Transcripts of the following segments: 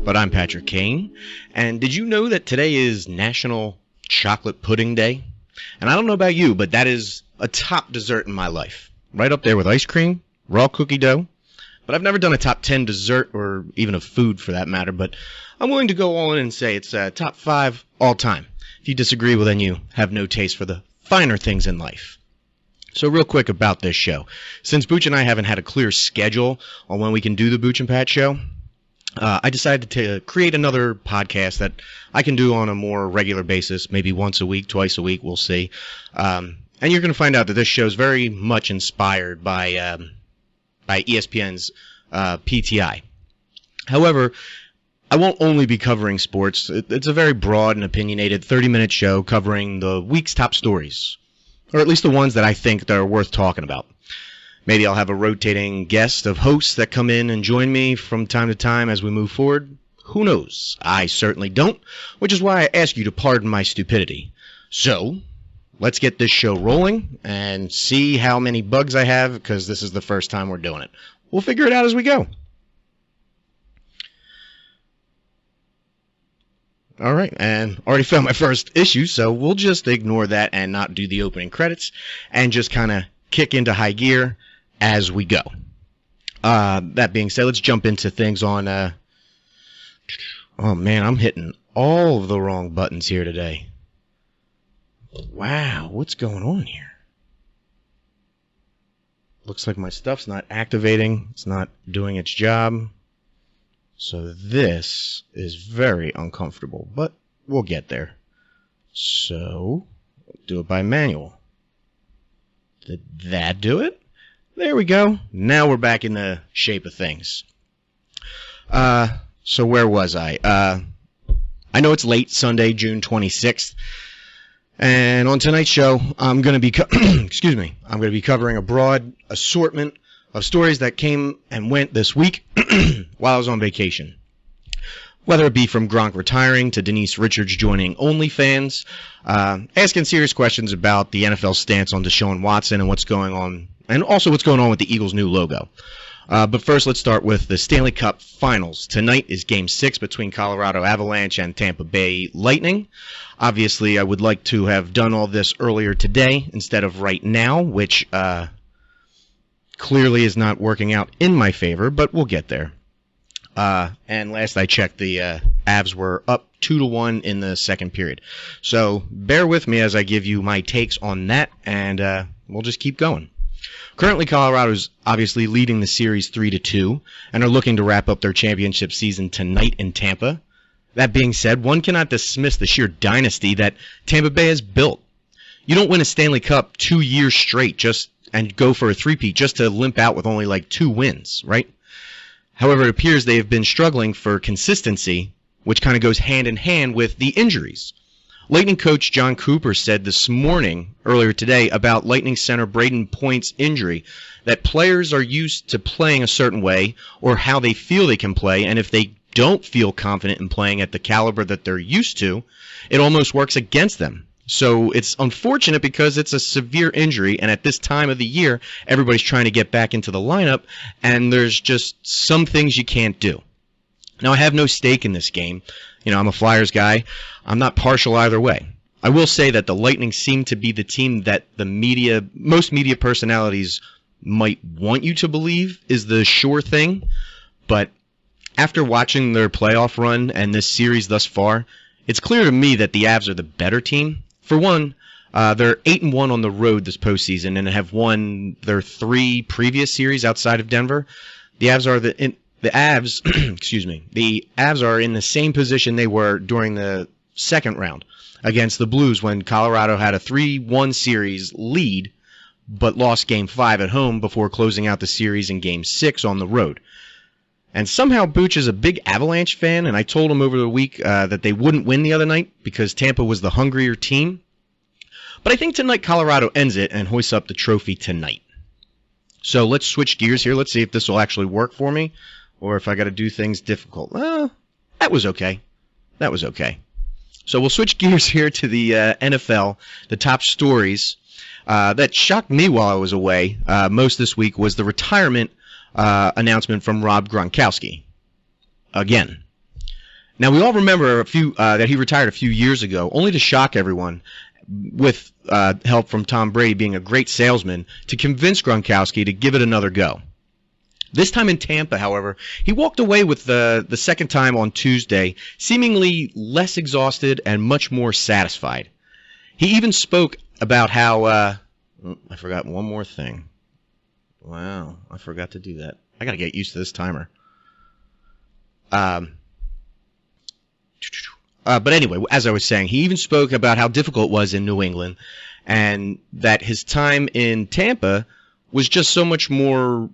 but I'm Patrick Kane. And did you know that today is National Chocolate Pudding Day? And I don't know about you, but that is a top dessert in my life. Right up there with ice cream, raw cookie dough. But I've never done a top 10 dessert or even a food for that matter, but I'm willing to go all in and say it's top 5 all time. If you disagree, well then you have no taste for the finer things in life. So real quick about this show. Since Booch and I haven't had a clear schedule on when we can do the Booch and Pat show, I decided to create another podcast that I can do on a more regular basis, maybe once a week, twice a week, we'll see. And you're going to find out that this show is very much inspired by ESPN's PTI. However, I won't only be covering sports. It's a very broad and opinionated 30-minute show covering the week's top stories, or at least the ones that I think that are worth talking about. Maybe I'll have a rotating guest of hosts that come in and join me from time to time as we move forward. Who knows? I certainly don't, which is why I ask you to pardon my stupidity. So, let's get this show rolling and see how many bugs I have, because this is the first time we're doing it. We'll figure it out as we go. Alright, and already found my first issue, so we'll just ignore that and not do the opening credits and just kind of kick into high gear as we go. That being said, let's jump into things on... Oh man, I'm hitting all of the wrong buttons here today. Wow, what's going on here? Looks like my stuff's not activating. It's not doing its job. So this is very uncomfortable, but we'll get there. So, do it by manual. Did that do it? There we go. Now we're back in the shape of things. So where was I? I know it's late, Sunday, June 26th. And on tonight's show, I'm going to be I'm going to be covering a broad assortment of stories that came and went this week while I was on vacation. Whether it be from Gronk retiring to Denise Richards joining OnlyFans, asking serious questions about the NFL stance on Deshaun Watson and what's going on, and also what's going on with the Eagles' new logo. But first, let's start with the Stanley Cup Finals. Tonight is Game 6 between Colorado Avalanche and Tampa Bay Lightning. Obviously, I would like to have done all this earlier today instead of right now, which clearly is not working out in my favor, but we'll get there. And last I checked, the Avs were up 2-1 in the second period. So bear with me as I give you my takes on that, and we'll just keep going. Currently, Colorado's obviously leading the series 3-2 and are looking to wrap up their championship season tonight in Tampa. That being said, one cannot dismiss the sheer dynasty that Tampa Bay has built. You don't win a Stanley Cup 2 years straight and go for a three-peat just to limp out with only like 2 wins, right? However, it appears they have been struggling for consistency, which kind of goes hand in hand with the injuries. Lightning coach John Cooper said this morning, earlier today, about Lightning center Braden Point's injury, that players are used to playing a certain way or how they feel they can play, and if they don't feel confident in playing at the caliber that they're used to, it almost works against them. So it's unfortunate because it's a severe injury, and at this time of the year, everybody's trying to get back into the lineup, and there's just some things you can't do. Now, I have no stake in this game. You know, I'm a Flyers guy. I'm not partial either way. I will say that the Lightning seem to be the team that most media personalities might want you to believe is the sure thing, but after watching their playoff run and this series thus far, it's clear to me that the Avs are the better team. For one, they're 8-1 on the road this postseason and have won their 3 previous series outside of Denver. The Avs are the Avs are in the same position they were during the second round against the Blues when Colorado had a 3-1 series lead but lost Game 5 at home before closing out the series in Game 6 on the road. And somehow Booch is a big Avalanche fan, and I told him over the week that they wouldn't win the other night because Tampa was the hungrier team. But I think tonight Colorado ends it and hoists up the trophy tonight. So let's switch gears here. Let's see if this will actually work for me or if I got to do things difficult. That was okay. That was okay. So we'll switch gears here to the NFL, the top stories. That shocked me while I was away most this week was the retirement announcement from Rob Gronkowski. Again. Now, we all remember that he retired a few years ago, only to shock everyone with help from Tom Brady being a great salesman to convince Gronkowski to give it another go. This time in Tampa, however, he walked away with the second time on Tuesday, seemingly less exhausted and much more satisfied. He even spoke about how I forgot one more thing. Wow, I forgot to do that. I got to get used to this timer. But anyway, as I was saying, he even spoke about how difficult it was in New England and that his time in Tampa was just so much more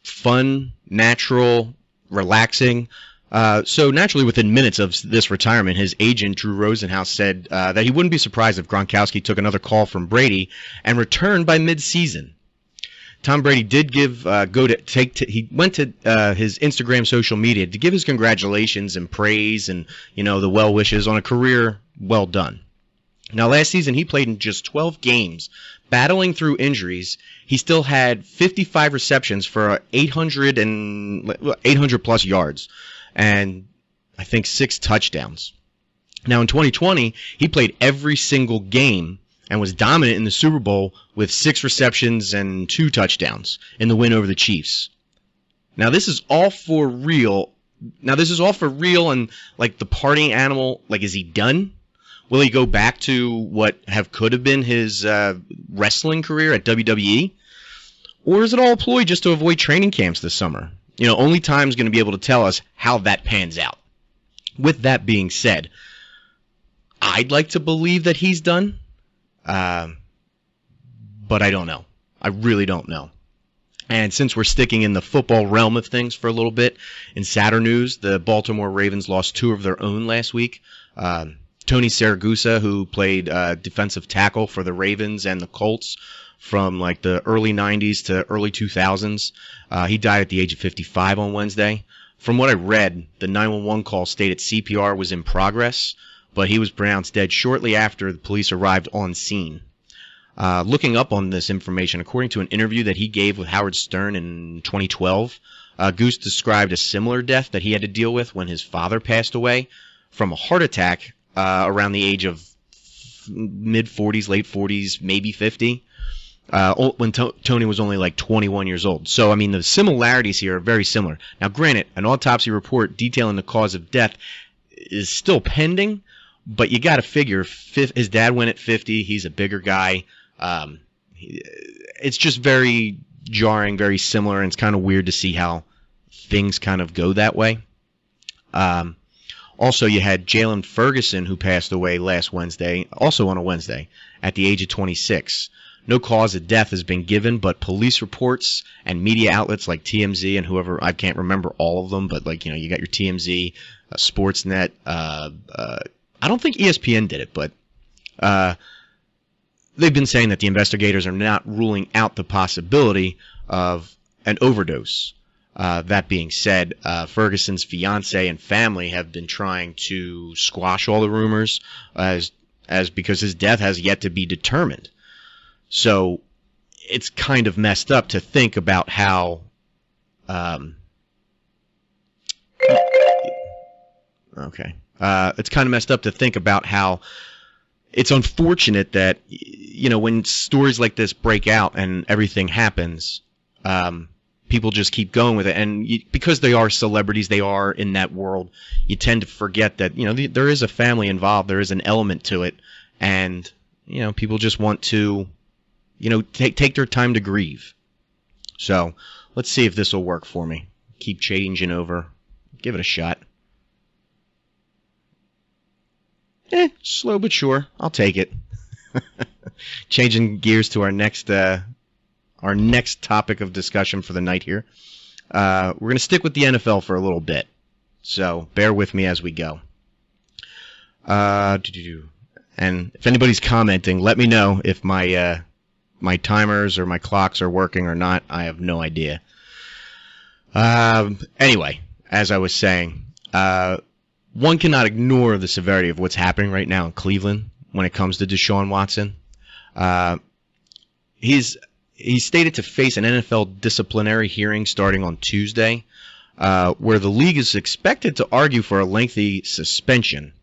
fun, natural, relaxing. So naturally, within minutes of this retirement, his agent, Drew Rosenhaus, said that he wouldn't be surprised if Gronkowski took another call from Brady and returned by mid-season. Tom Brady did he went to his Instagram social media to give his congratulations and praise and, the well wishes on a career well done. Now, last season he played in just 12 games, battling through injuries. He still had 55 receptions for 800 plus yards and I think 6 touchdowns. Now in 2020, he played every single game and was dominant in the Super Bowl with 6 receptions and 2 touchdowns in the win over the Chiefs. Now this is all for real. And like the partying animal, like, is he done? Will he go back to what could have been his wrestling career at WWE? Or is it all a ploy just to avoid training camps this summer? Only time's going to be able to tell us how that pans out. With that being said, I'd like to believe that he's done. But I don't know. I really don't know. And since we're sticking in the football realm of things for a little bit, in sadder news, the Baltimore Ravens lost 2 of their own last week. Tony Siragusa, who played defensive tackle for the Ravens and the Colts from like the early 90s to early 2000s, he died at the age of 55 on Wednesday. From what I read, the 911 call stated CPR was in progress, but he was pronounced dead shortly after the police arrived on scene. Looking up on this information, according to an interview that he gave with Howard Stern in 2012, Goose described a similar death that he had to deal with when his father passed away from a heart attack around the age of mid-40s, late 40s, maybe 50, when Tony was only like 21 years old. So, I mean, the similarities here are very similar. Now, granted, an autopsy report detailing the cause of death is still pending, but you got to figure his dad went at 50. He's a bigger guy. It's just very jarring, very similar, and it's kind of weird to see how things kind of go that way. Also, you had Jalen Ferguson, who passed away last Wednesday, also on a Wednesday, at the age of 26. No cause of death has been given, but police reports and media outlets like TMZ and whoever, I can't remember all of them, but like, you got your TMZ, Sportsnet, I don't think ESPN did it, but they've been saying that the investigators are not ruling out the possibility of an overdose. That being said, Ferguson's fiance and family have been trying to squash all the rumors as because his death has yet to be determined. So it's kind of messed up to think about how it's kind of messed up to think about how it's unfortunate that, when stories like this break out and everything happens, people just keep going with it. And because they are celebrities, they are in that world, you tend to forget that, there is a family involved. There is an element to it. And, people just want to, take their time to grieve. So let's see if this will work for me. Keep changing over. Give it a shot. Slow but sure. I'll take it. Changing gears to our next topic of discussion for the night here. We're going to stick with the NFL for a little bit. So bear with me as we go. And if anybody's commenting, let me know if my timers or my clocks are working or not. I have no idea. Anyway, as I was saying, one cannot ignore the severity of what's happening right now in Cleveland when it comes to Deshaun Watson. He's stated to face an NFL disciplinary hearing starting on Tuesday. where the league is expected to argue for a lengthy suspension.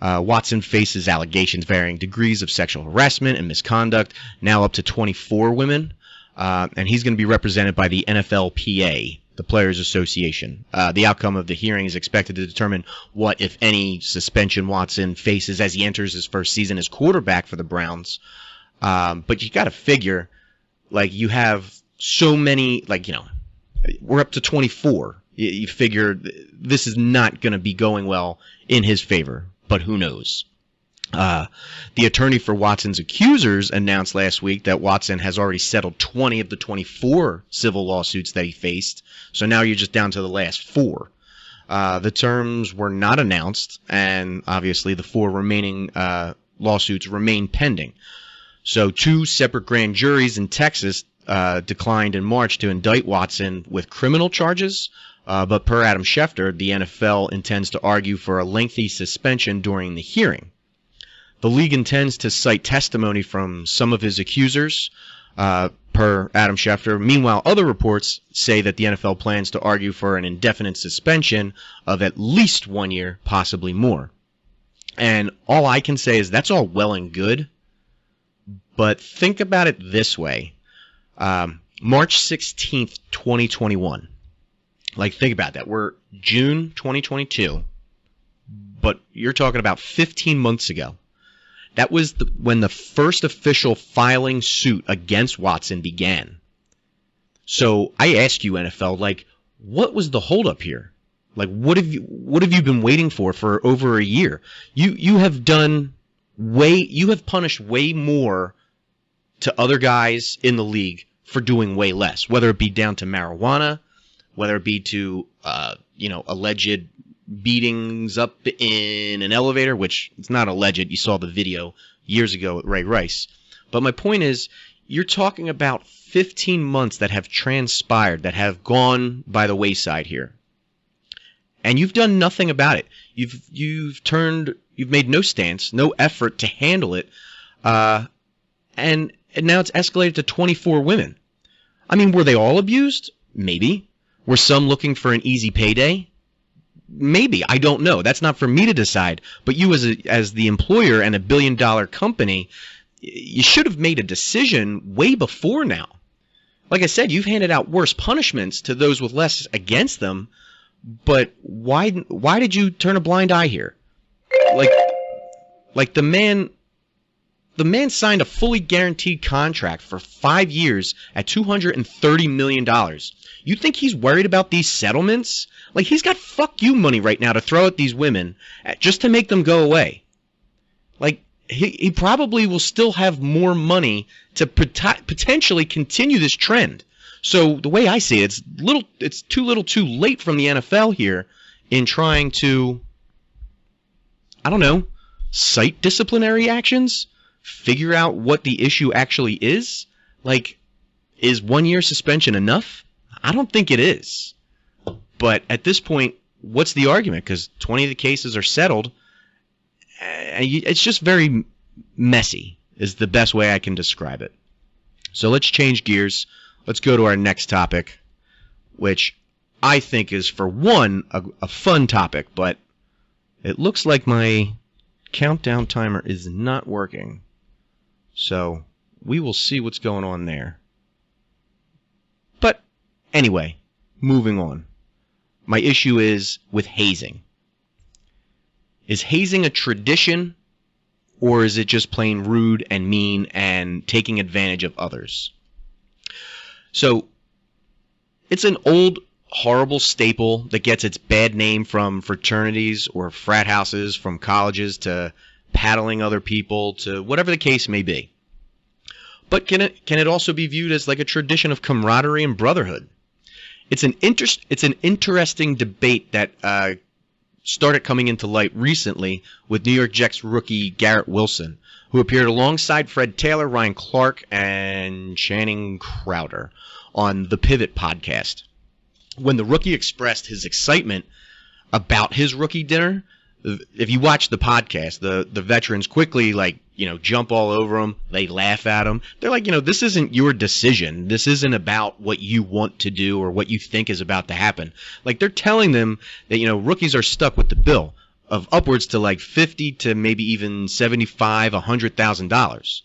Watson faces allegations varying degrees of sexual harassment and misconduct, now up to 24 women, and he's going to be represented by the NFLPA, the Players Association. The outcome of the hearing is expected to determine what, if any, suspension Watson faces as he enters his first season as quarterback for the Browns. But you got to figure, like, you have so many, like, you know, we're up to 24. You figure this is not going to be going well in his favor, but who knows? The attorney for Watson's accusers announced last week that Watson has already settled 20 of the 24 civil lawsuits that he faced, so now you're just down to the last 4. The terms were not announced, and obviously the 4 remaining lawsuits remain pending. So 2 separate grand juries in Texas declined in March to indict Watson with criminal charges, but per Adam Schefter, the NFL intends to argue for a lengthy suspension during the hearing. The league intends to cite testimony from some of his accusers, per Adam Schefter. Meanwhile, other reports say that the NFL plans to argue for an indefinite suspension of at least 1 year, possibly more. And all I can say is that's all well and good, but think about it this way. March 16th, 2021. Like, think about that. We're June 2022, but you're talking about 15 months ago. That was when the first official filing suit against Watson began. So I ask you, NFL, like, what was the holdup here? Like, what have you been waiting for over a year? You have punished way more to other guys in the league for doing way less, whether it be down to marijuana, whether it be to alleged beatings up in an elevator, which it's not alleged. You saw the video years ago with Ray Rice. But my point is, you're talking about 15 months that have transpired, that have gone by the wayside here. And you've done nothing about it. You've made no stance, no effort to handle it. And now it's escalated to 24 women. I mean, were they all abused? Maybe. Were some looking for an easy payday? Maybe. I don't know. That's not for me to decide. But you as the employer and a billion-dollar company, you should have made a decision way before now. Like I said, you've handed out worse punishments to those with less against them, but why did you turn a blind eye here? Like the man signed a fully guaranteed contract for 5 years at $230 million. You think he's worried about these settlements? Like, he's got fuck you money right now to throw at these women just to make them go away. Like, he probably will still have more money to potentially continue this trend. So the way I see it, it's too little too late from the NFL here in trying to, I don't know, cite disciplinary actions, figure out what the issue actually is. Like, is 1 year suspension enough? I don't think it is. But at this point, what's the argument? Because 20 of the cases are settled. It's just very messy is the best way I can describe it. So let's change gears. Let's go to our next topic, which I think is, for one, a fun topic, but it looks like my countdown timer is not working. So we will see what's going on there. But anyway, moving on. My issue is with hazing. Is hazing a tradition, or is it just plain rude and mean and taking advantage of others? So, it's an old, horrible staple that gets its bad name from fraternities or frat houses, from colleges to paddling other people to whatever the case may be. But can it also be viewed as like a tradition of camaraderie and brotherhood? It's an interesting debate that started coming into light recently with New York Jets rookie Garrett Wilson, who appeared alongside Fred Taylor, Ryan Clark, and Channing Crowder on the Pivot podcast. When the rookie expressed his excitement about his rookie dinner, if you watch the podcast, the veterans quickly jump all over him. They laugh at him. They're like, this isn't your decision. This isn't about what you want to do or what you think is about to happen. Like, they're telling them that, rookies are stuck with the bill of upwards to like 50 to maybe even 75, $100,000,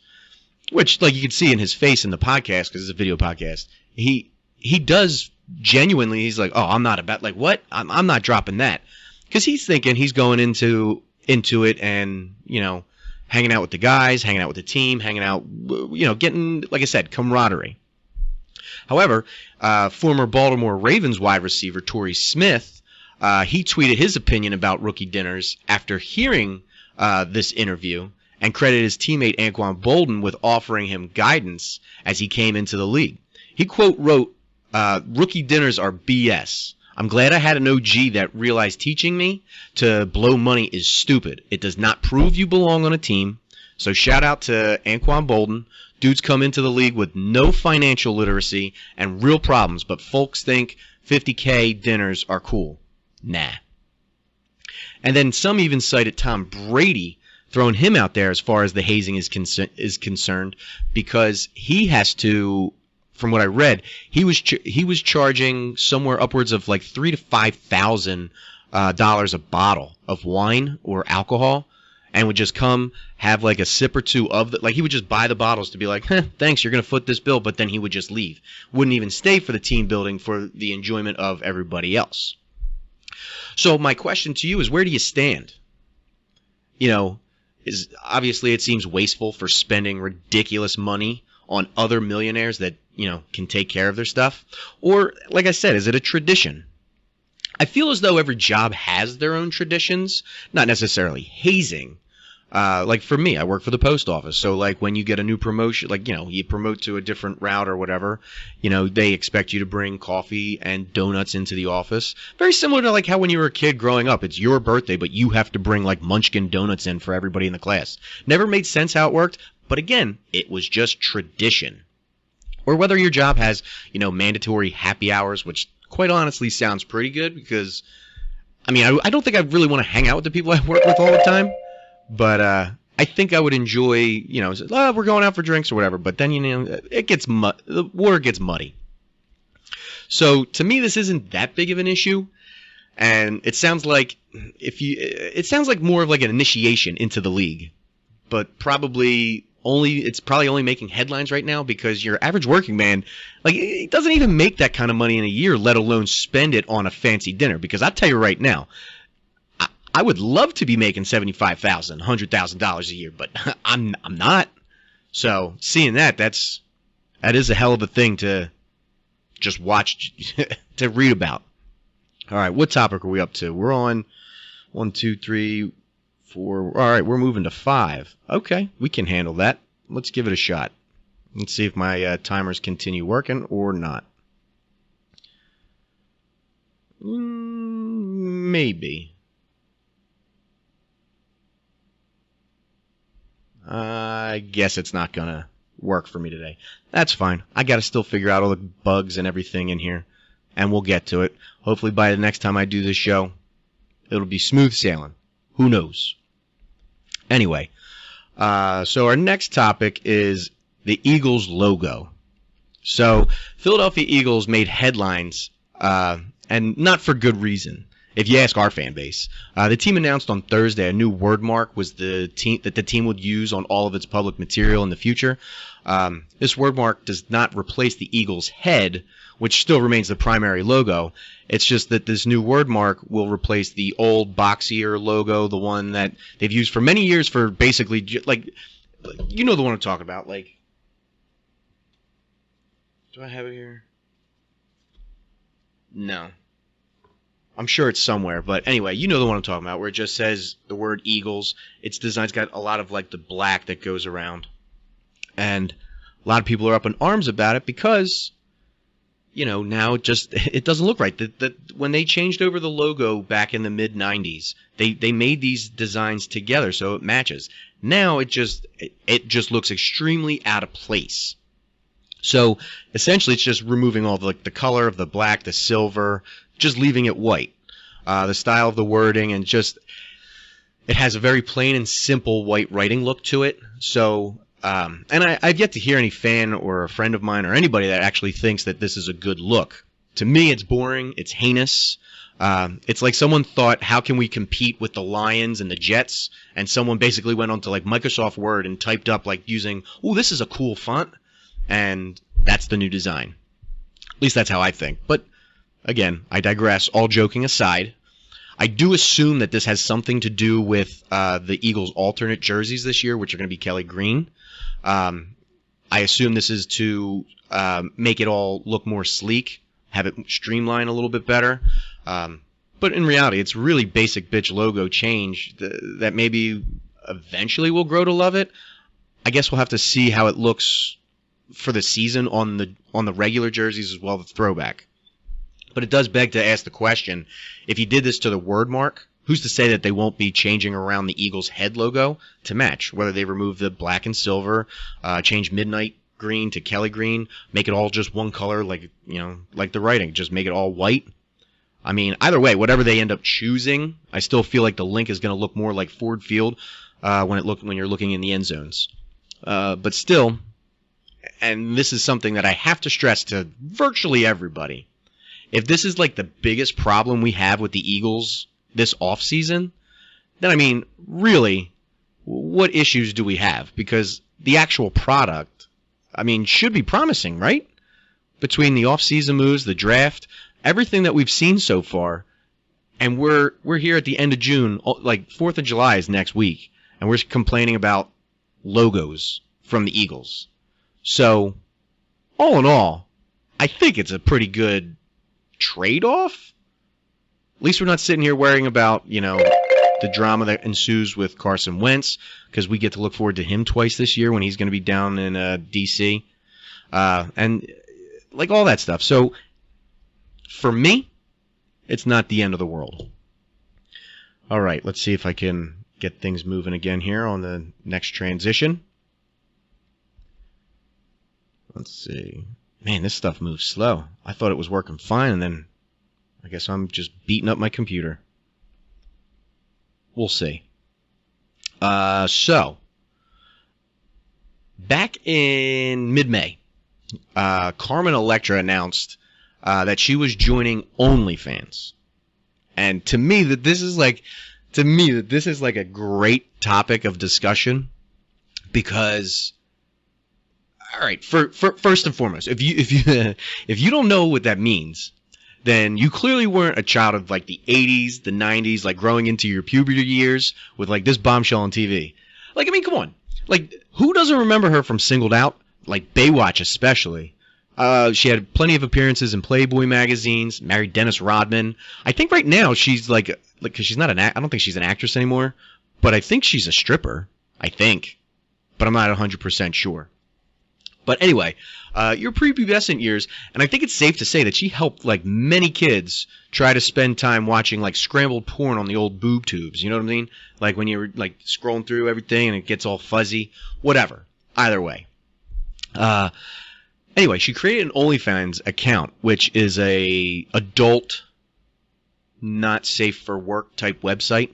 which, like, you can see in his face in the podcast, because it's a video podcast. He does genuinely. He's like, oh, I'm not about, like, what? I'm not dropping that, because he's thinking he's going into it and hanging out with the guys, hanging out with the team, hanging out, getting, like I said, camaraderie. However, former Baltimore Ravens wide receiver Torrey Smith, he tweeted his opinion about rookie dinners after hearing this interview, and credited his teammate Anquan Boldin with offering him guidance as he came into the league. He wrote, "Rookie dinners are BS. I'm glad I had an OG that realized teaching me to blow money is stupid. It does not prove you belong on a team." So shout out to Anquan Boldin. Dude's come into the league with no financial literacy and real problems, but folks think $50K dinners are cool. Nah. And then some even cited Tom Brady, throwing him out there as far as the hazing is concerned, because he has to, from what I read, he was charging somewhere upwards of like $3,000 to $5,000 a bottle of wine or alcohol, and would just come have like a sip or two of the, like, he would just buy the bottles to be like, thanks, you're gonna foot this bill, but then he would just leave. Wouldn't even stay for the team building, for the enjoyment of everybody else. So my question to you is, where do you stand? Is obviously it seems wasteful for spending ridiculous money on other millionaires that, can take care of their stuff. Or, like I said, is it a tradition? I feel as though every job has their own traditions, not necessarily hazing. Like for me, I work for the post office. So like when you get a new promotion, like, you promote to a different route or whatever, they expect you to bring coffee and donuts into the office. Very similar to like how when you were a kid growing up, it's your birthday, but you have to bring like Munchkin donuts in for everybody in the class. Never made sense how it worked. But again, it was just tradition. Or whether your job has, mandatory happy hours, which quite honestly sounds pretty good, because, I don't think I really want to hang out with the people I work with all the time. But I think I would enjoy, we're going out for drinks or whatever. But then, it gets the water gets muddy. So to me, this isn't that big of an issue, and it sounds like more of like an initiation into the league, but it's probably only making headlines right now because your average working man, like, he doesn't even make that kind of money in a year, let alone spend it on a fancy dinner. Because I'll tell you right now, I would love to be making $75,000, $100,000 a year, but I'm not. So seeing that is a hell of a thing to just watch, to read about. All right, what topic are we up to? We're on 1, 2, 3, 4. All right, we're moving to 5. Okay, we can handle that. Let's give it a shot. Let's see if my timers continue working or not. Maybe. I guess it's not going to work for me today. That's fine. I got to still figure out all the bugs and everything in here, and we'll get to it. Hopefully by the next time I do this show, it'll be smooth sailing. Who knows? Anyway, so our next topic is the Eagles logo. So Philadelphia Eagles made headlines, and not for good reason, if you ask our fan base. The team announced on Thursday a new word mark was the team would use on all of its public material in the future. This word mark does not replace the Eagles' head, which still remains the primary logo. It's just that this new word mark will replace the old boxier logo, the one that they've used for many years for basically, like, you know the one I'm talking about. Like, do I have it here? No. I'm sure it's somewhere, but anyway, you know the one I'm talking about, where it just says the word Eagles. Its design's got a lot of like the black that goes around, and a lot of people are up in arms about it because, now it doesn't look right. When they changed over the logo back in the mid '90s, they made these designs together so it matches. Now it just looks extremely out of place. So essentially, it's just removing all the color of the black, the silver, just leaving it white. The style of the wording, and just It has a very plain and simple white writing look to it. So, and I've yet to hear any fan or a friend of mine or anybody that actually thinks that this is a good look. To me, it's boring. It's heinous. It's like someone thought, how can we compete with the Lions and the Jets? And someone basically went onto like Microsoft Word and typed up like using, oh, this is a cool font. And that's the new design. At least that's how I think. But again, I digress. All joking aside, I do assume that this has something to do with the Eagles' alternate jerseys this year, which are going to be Kelly green. I assume this is to make it all look more sleek, have it streamline a little bit better. But in reality, it's really basic bitch logo change that maybe eventually we'll grow to love it. I guess we'll have to see how it looks for the season on the regular jerseys as well as the throwback. But it does beg to ask the question, if you did this to the word mark, who's to say that they won't be changing around the Eagles head logo to match? Whether they remove the black and silver, change midnight green to Kelly green, make it all just one color like the writing, just make it all white. I mean, either way, whatever they end up choosing, I still feel like the link is going to look more like Ford Field when you're looking in the end zones. But still, and this is something that I have to stress to virtually everybody, if this is like the biggest problem we have with the Eagles this offseason, then I mean, really, what issues do we have? Because the actual product, I mean, should be promising, right? Between the offseason moves, the draft, everything that we've seen so far, and we're here at the end of June, like 4th of July is next week, and we're complaining about logos from the Eagles. So, all in all, I think it's a pretty good trade-off. At least we're not sitting here worrying about, the drama that ensues with Carson Wentz, because we get to look forward to him twice this year when he's going to be down in D.C. And like all that stuff. So, for me, it's not the end of the world. All right, let's see if I can get things moving again here on the next transition. Let's see. Man, this stuff moves slow. I thought it was working fine, and then I guess I'm just beating up my computer. We'll see. So, back in mid-May, Carmen Electra announced that she was joining OnlyFans. And to me, this is like a great topic of discussion because, all right, first and foremost, if you don't know what that means, then you clearly weren't a child of like the 80s, the 90s, like growing into your puberty years with like this bombshell on TV. Like, I mean, come on. Like, who doesn't remember her from Singled Out? Like Baywatch especially. She had plenty of appearances in Playboy magazines, married Dennis Rodman. I think right now she's like because she's not I don't think she's an actress anymore, but I think she's a stripper. I think. But I'm not 100% sure. But anyway, your prepubescent years, and I think it's safe to say that she helped like many kids try to spend time watching like scrambled porn on the old boob tubes. You know what I mean? Like when you're like scrolling through everything and it gets all fuzzy. Whatever. Either way. Anyway, she created an OnlyFans account, which is a adult, not safe for work type website.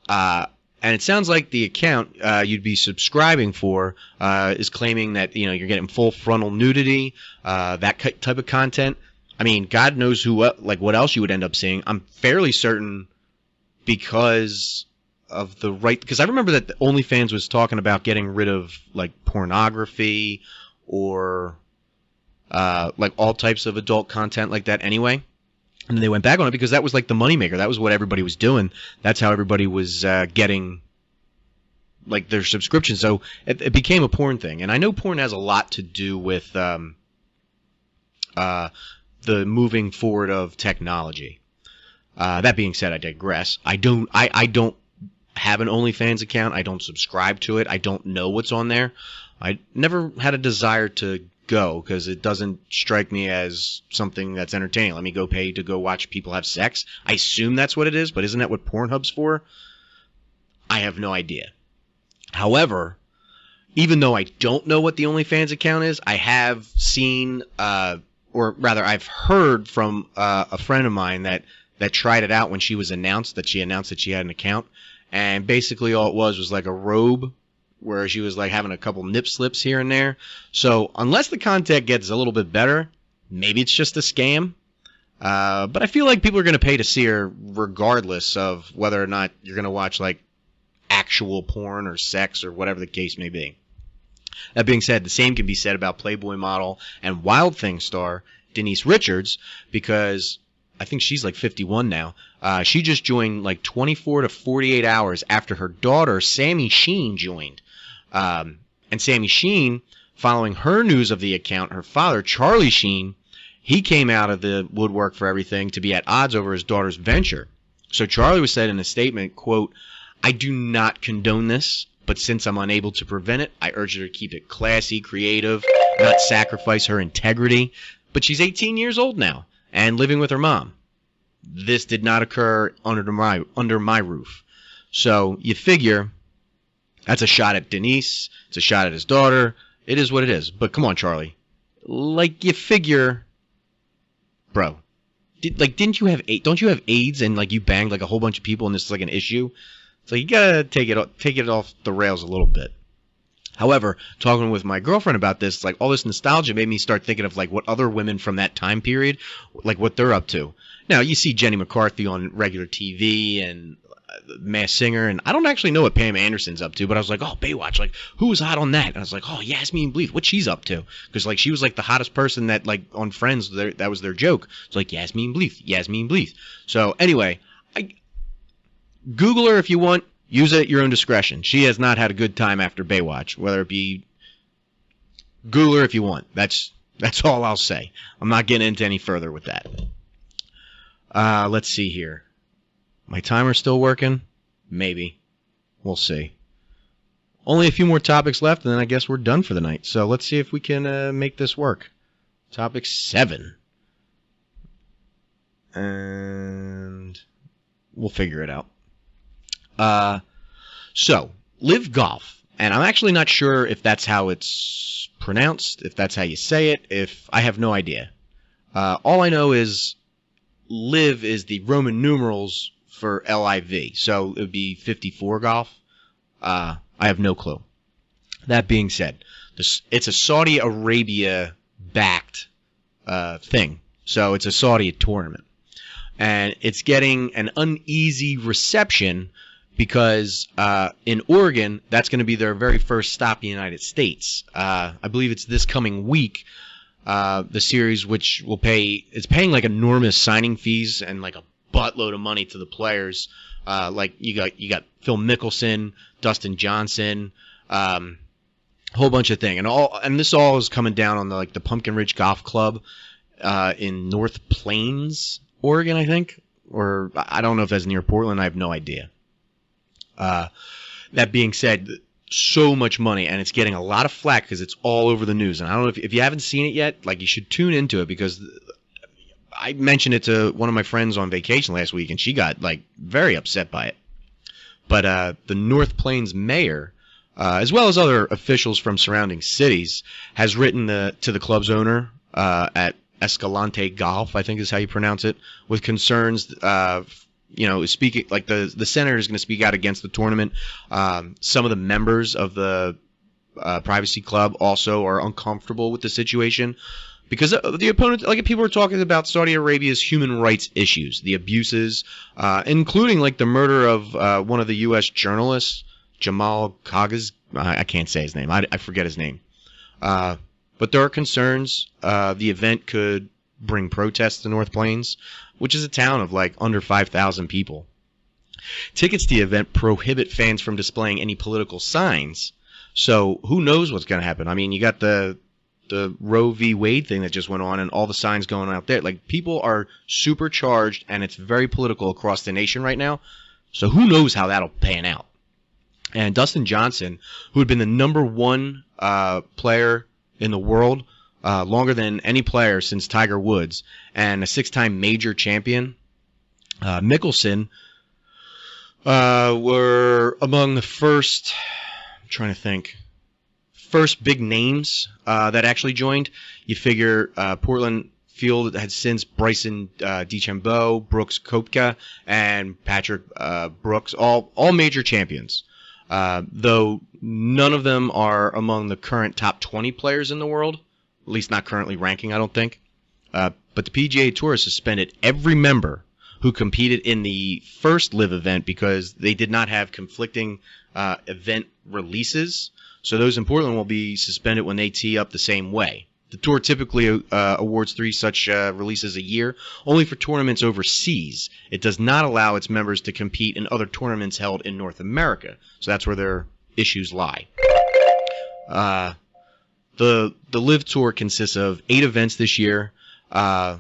And it sounds like the account you'd be subscribing for is claiming that you're getting full frontal nudity, that type of content. I mean, God knows what else you would end up seeing. I'm fairly certain because of because I remember that the OnlyFans was talking about getting rid of like pornography or like all types of adult content like that anyway. And then they went back on it because that was like the moneymaker. That was what everybody was doing. That's how everybody was getting like their subscription. So it became a porn thing. And I know porn has a lot to do with the moving forward of technology. That being said, I digress. I don't have an OnlyFans account. I don't subscribe to it. I don't know what's on there. I never had a desire to go because it doesn't strike me as something that's entertaining. Let me go pay to go watch people have sex. I assume that's what it is, but isn't that what Pornhub's for? I have no idea. However, even though I don't know what the OnlyFans account is, I have seen, or rather I've heard from a friend of mine that tried it out when she announced that she had an account. and basically all it was like a robe where she was like having a couple nip slips here and there. So unless the content gets a little bit better, maybe it's just a scam. But I feel like people are going to pay to see her regardless of whether or not you're going to watch like actual porn or sex or whatever the case may be. That being said, the same can be said about Playboy model and Wild Thing star Denise Richards, because I think she's like 51 now. She just joined like 24 to 48 hours after her daughter Sammy Sheen joined. And Sammy Sheen, following her news of the account, her father Charlie Sheen, he came out of the woodwork for everything to be at odds over his daughter's venture. So Charlie was said in a statement, quote, "I do not condone this, but since I'm unable to prevent it, I urge her to keep it classy, creative, not sacrifice her integrity." But she's 18 years old now and living with her mom. This did not occur under my roof. So you figure that's a shot at Denise. It's a shot at his daughter. It is what it is. But come on, Charlie. Like, you figure, bro, don't you have AIDS and like you banged like a whole bunch of people and this is like an issue? So you gotta take it off the rails a little bit. However, talking with my girlfriend about this, like all this nostalgia made me start thinking of like what other women from that time period, like what they're up to. Now you see Jenny McCarthy on regular TV and Masked Singer, and I don't actually know what Pam Anderson's up to, but I was like, oh, Baywatch, like who was hot on that? And I was like, oh, Yasmin Bleeth, what she's up to? Because like she was like the hottest person that like on Friends, that was their joke. It's like Yasmin Bleeth. So anyway, Google her if you want. Use it at your own discretion. She has not had a good time after Baywatch, whether it be Google her if you want. That's all I'll say. I'm not getting into any further with that. Let's see here. My timer's still working? Maybe. We'll see. Only a few more topics left, and then I guess we're done for the night. So let's see if we can make this work. Topic 7. And we'll figure it out. So, Live Golf. And I'm actually not sure if that's how it's pronounced, if that's how you say it, I have no idea. All I know is Live is the Roman numerals for LIV. So it would be 54 Golf. I have no clue. That being said, it's a Saudi Arabia backed thing. So it's a Saudi tournament. And it's getting an uneasy reception because in Oregon, that's going to be their very first stop in the United States. I believe it's this coming week. The series, which it's paying like enormous signing fees and like a buttload of money to the players. Like you got Phil Mickelson, Dustin Johnson, whole bunch of thing, and this all is coming down on the Pumpkin Ridge Golf Club in North Plains, Oregon, I think, or I don't know if that's near Portland. I have no idea. That being said, so much money, and it's getting a lot of flack because it's all over the news. And I don't know if you haven't seen it yet, like you should tune into it, because I mentioned it to one of my friends on vacation last week, and she got like very upset by it. But the North Plains mayor, as well as other officials from surrounding cities, has written to the club's owner at Escalante Golf, I think is how you pronounce it, with concerns. Speaking like the senator is going to speak out against the tournament. Some of the members of the privacy club also are uncomfortable with the situation because the opponent, like people are talking about Saudi Arabia's human rights issues, the abuses, including like the murder of one of the U.S. journalists, Jamal Khashoggi. I can't say his name. I forget his name. But there are concerns. The event could bring protests to North Plains, which is a town of like under 5,000 people. Tickets to the event prohibit fans from displaying any political signs. So who knows what's going to happen? I mean, you got the Roe v. Wade thing that just went on and all the signs going out there. Like, people are super charged, and it's very political across the nation right now. So who knows how that'll pan out. And Dustin Johnson, who had been the number one player in the world, longer than any player since Tiger Woods, and a 6-time major champion, Mickelson, were among the first big names that actually joined. You figure Portland field had since Bryson DeChambeau, Brooks Koepka, and Patrick Brooks, all major champions. Though none of them are among the current top 20 players in the world, at least not currently ranking, I don't think. But the PGA Tour suspended every member who competed in the first live event because they did not have conflicting event releases. So those in Portland will be suspended when they tee up the same way. The tour typically awards 3 such releases a year, only for tournaments overseas. It does not allow its members to compete in other tournaments held in North America. So that's where their issues lie. The Live Tour consists of 8 events this year, 5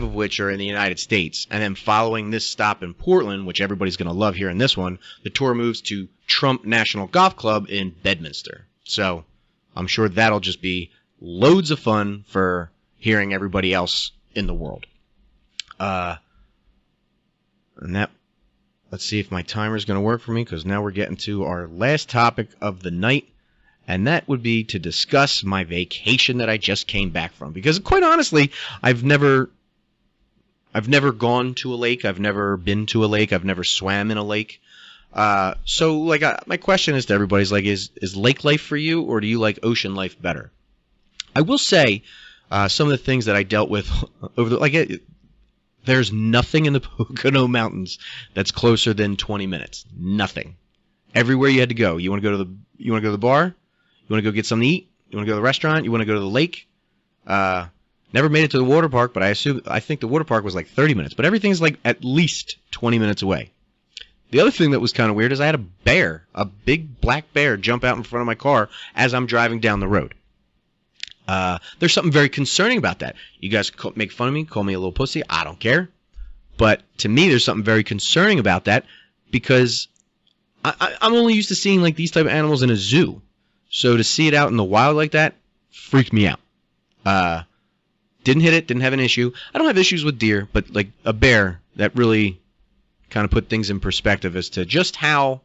of which are in the United States. And then following this stop in Portland, which everybody's going to love hearing this one, the tour moves to Trump National Golf Club in Bedminster. So I'm sure that'll just be loads of fun for hearing everybody else in the world. And that, let's see if my timer is going to work for me, because now we're getting to our last topic of the night, and that would be to discuss my vacation that I just came back from. Because quite honestly, I've never gone to a lake. I've never been to a lake. I've never swam in a lake. So like my question is to everybody's like, is lake life for you, or do you like ocean life better? I will say some of the things that I dealt with over the there's nothing in the Pocono Mountains that's closer than 20 minutes. Nothing. Everywhere you had to go. You want to go to the bar? You want to go get something to eat? You want to go to the restaurant? You want to go to the lake? Never made it to the water park, but I think the water park was like 30 minutes. But everything's like at least 20 minutes away. The other thing that was kind of weird is I had a big black bear, jump out in front of my car as I'm driving down the road. There's something very concerning about that. You guys make fun of me, call me a little pussy. I don't care. But to me, there's something very concerning about that, because I'm only used to seeing like these type of animals in a zoo. So to see it out in the wild like that freaked me out. Didn't hit it, didn't have an issue. I don't have issues with deer, but like a bear, that really kind of put things in perspective as to just how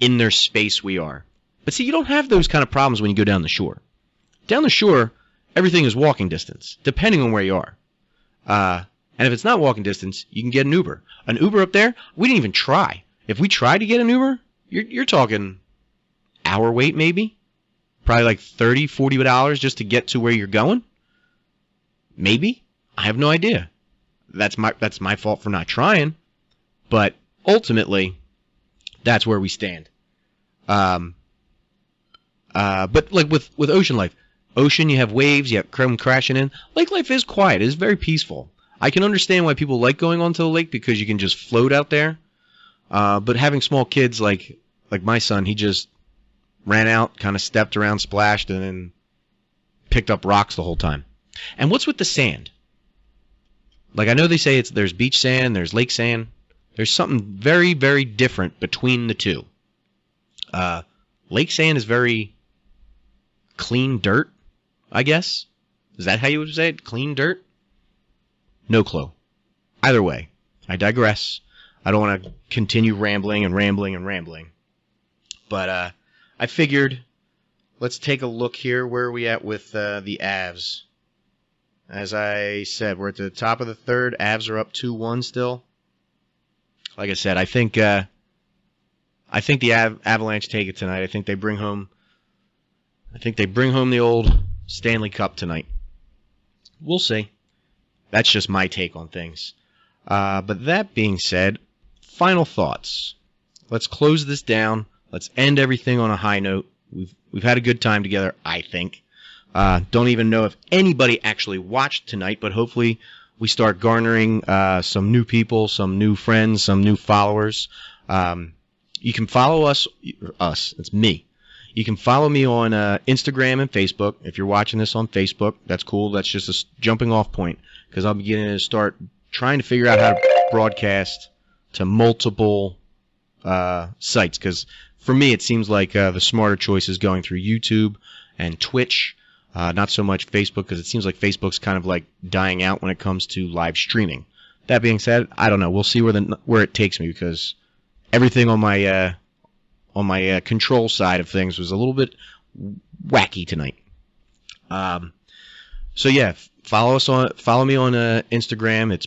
in their space we are. But see, you don't have those kind of problems when you go down the shore. Down the shore, everything is walking distance, depending on where you are. And if it's not walking distance, you can get an Uber. An Uber up there, we didn't even try. If we tried to get an Uber, you're talking hour wait maybe. Probably like $30, $40 just to get to where you're going. Maybe. I have no idea. That's my fault for not trying. But ultimately, that's where we stand. But like with ocean life. Ocean, you have waves, you have them crashing in. Lake life is quiet. It is very peaceful. I can understand why people like going onto the lake, because you can just float out there. But having small kids like my son, he just ran out, kind of stepped around, splashed, and then picked up rocks the whole time. And what's with the sand? Like, I know they say there's beach sand, there's lake sand. There's something very, very different between the two. Lake sand is very clean dirt, I guess. Is that how you would say it? Clean dirt? No clue. Either way, I digress. I don't want to continue rambling. But I figured, let's take a look here. Where are we at with the Avs? As I said, we're at the top of the third. Avs are up 2-1 still. Like I said, I think the Avalanche take it tonight. I think they bring home the old Stanley Cup tonight. We'll see. That's just my take on things. But that being said, final thoughts. Let's close this down. Let's end everything on a high note. We've had a good time together, I think. Don't even know if anybody actually watched tonight, but hopefully we start garnering some new people, some new friends, some new followers. You can follow us, it's me. You can follow me on Instagram and Facebook. If you're watching this on Facebook, that's cool. That's just a jumping off point, because I'll be getting to start trying to figure out how to broadcast to multiple sites. Because for me, it seems like the smarter choice is going through YouTube and Twitch, not so much Facebook, because it seems like Facebook's kind of like dying out when it comes to live streaming. That being said, I don't know. We'll see where it takes me, because everything on my control side of things was a little bit wacky tonight. So yeah, follow me on Instagram. It's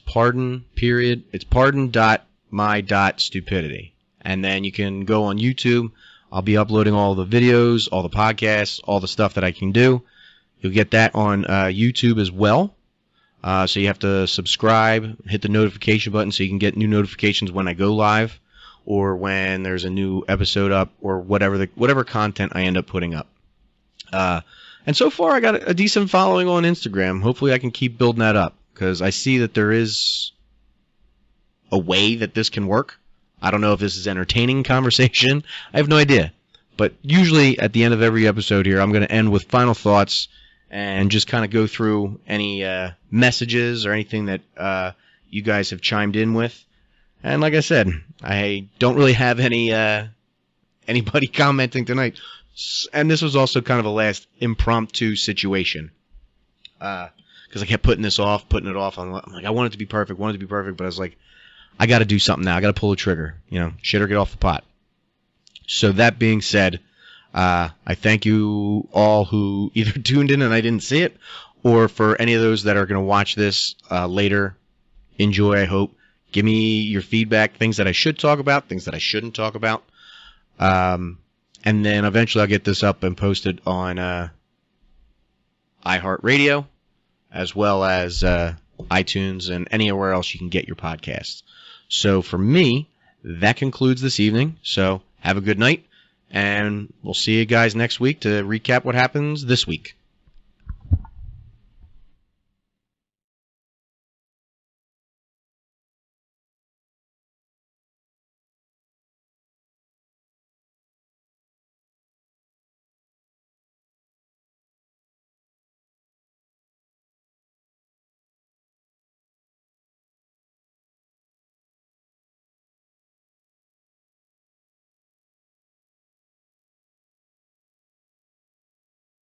pardon.my.stupidity. And then you can go on YouTube. I'll be uploading all the videos, all the podcasts, all the stuff that I can do. You'll get that on YouTube as well. So you have to subscribe, hit the notification button so you can get new notifications when I go live or when there's a new episode up or whatever content I end up putting up. And so far I got a decent following on Instagram. Hopefully I can keep building that up because I see that there is a way that this can work. I don't know if this is entertaining conversation. I have no idea. But usually at the end of every episode here, I'm going to end with final thoughts and just kind of go through any messages or anything that you guys have chimed in with. And like I said, I don't really have anybody commenting tonight. And this was also kind of a last impromptu situation. Because I kept putting it off. I'm like, I want it to be perfect, but I was like, I got to do something now. I got to pull the trigger. Shit or get off the pot. So that being said, I thank you all who either tuned in and I didn't see it, or for any of those that are going to watch this later. Enjoy, I hope. Give me your feedback, things that I should talk about, things that I shouldn't talk about. And then eventually I'll get this up and posted on iHeartRadio, as well as iTunes and anywhere else you can get your podcasts. So for me, that concludes this evening. So have a good night, and we'll see you guys next week to recap what happens this week.